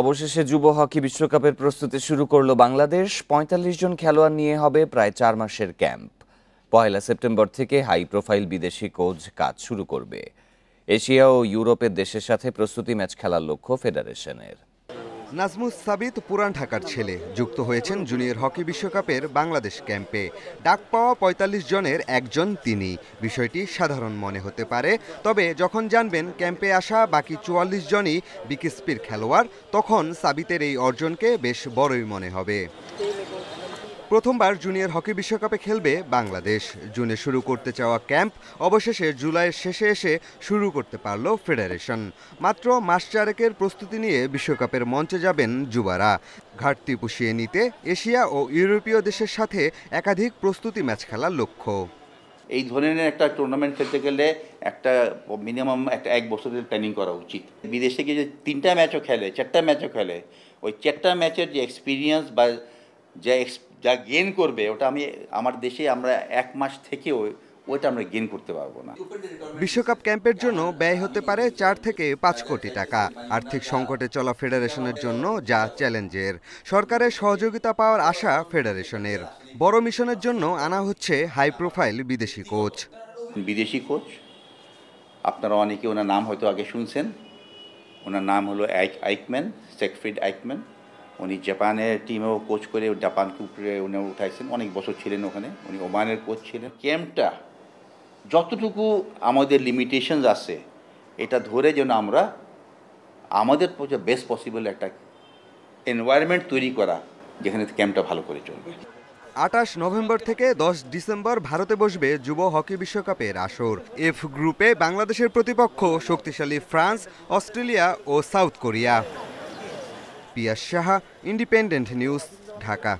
অবশেষে যুব হকি বিশ্বকাপের প্রস্তুতি শুরু করল বাংলাদেশ। ৪৫ জন খেলোয়াড় নিয়ে হবে প্রায় ৪ মাসের ক্যাম্প। ১ সেপ্টেম্বর থেকে হাই প্রোফাইল বিদেশি কোচ কাজ শুরু করবে। এশিয়া ও ইউরোপের দেশের সাথে প্রস্তুতি ম্যাচ খেলার লক্ষ্য ফেডারেশনের। নাজমুস সাবিত পুরান ঢাকার ছেলে, যুক্ত হয়েছেন জুনিয়র হকি বিশ্বকাপের বাংলাদেশ ক্যাম্পে। ডাক পাওয়া ৪৫ জনের একজন তিনি। বিষয়টি সাধারণ মনে হতে পারে, তবে যখন জানবেন ক্যাম্পে আসা বাকি ৪৪ জনই বিকেএসপির খেলোয়াড়, তখন সাবিতের এই অর্জনকে বেশ বড়ই মনে হবে। প্রথমবার জুনিয়র হকি বিশ্বকাপে খেলবে বাংলাদেশ। জুনে শুরু করতে চাওয়া ক্যাম্প অবশেষে জুলাইয়ের শেষে এসে শুরু করতে পারল ফেডারেশন। মাত্র মাস চারেকের প্রস্তুতি নিয়ে বিশ্বকাপের মঞ্চে যাবেন যুবারা। ঘাটতি পুষিয়ে নিতে এশিয়া ও ইউরোপীয় দেশের সাথে একাধিক প্রস্তুতি ম্যাচ খেলার লক্ষ্য। এই ধরনের একটা টুর্নামেন্ট খেলতে গেলে একটা মিনিমাম এক বছরের প্ল্যানিং করা উচিত। বিদেশে গিয়ে যে 3টা ম্যাচও খেলে, 4টা ম্যাচও খেলে, ওই 4টা ম্যাচের যে এক্সপিরিয়েন্স বা যা গেইন করবে, ওটা আমার দেশে আমরা 1 মাস থেকেও ওইটা আমরা গেইন করতে পারবো না। বিশ্বকাপ ক্যাম্পের জন্য ব্যয় হতে পারে 4 থেকে 5 কোটি টাকা। আর্থিক সংকটে চলা ফেডারেশনের জন্য যা চ্যালেঞ্জের। সরকারের সহযোগিতা পাওয়ার আশা ফেডারেশনের। বড় মিশনের জন্য আনা হচ্ছে হাই প্রোফাইল বিদেশি কোচ। বিদেশি কোচ আপনারা অনেকে ওনার নাম হয়তো আগে শুনছেন। ওনার নাম হলো আইকম্যান, সেগফ্রিড আইকম্যান। উনি জাপানের টিমেও কোচ করে জাপানকে উপরে উনি উঠাইছেন, অনেক বছর ছিলেন ওখানে। উনি ওমানের কোচ ছিলেন। ক্যাম্পটা যতটুকু আমাদের লিমিটেশনস আছে, এটা ধরে যেন আমরা আমাদের বেস্ট পসিবল একটা এনভায়রনমেন্ট তৈরি করা, যেখানে ক্যাম্পটা ভালো করে চলবে। ২৮ নভেম্বর থেকে 10 ডিসেম্বর ভারতে বসবে যুব হকি বিশ্বকাপের আসর। এফ গ্রুপে বাংলাদেশের প্রতিপক্ষ শক্তিশালী ফ্রান্স, অস্ট্রেলিয়া ও সাউথ কোরিয়া। পিয়াস সাহা, ইন্ডিপেন্ডেন্ট নিউজ, ঢাকা।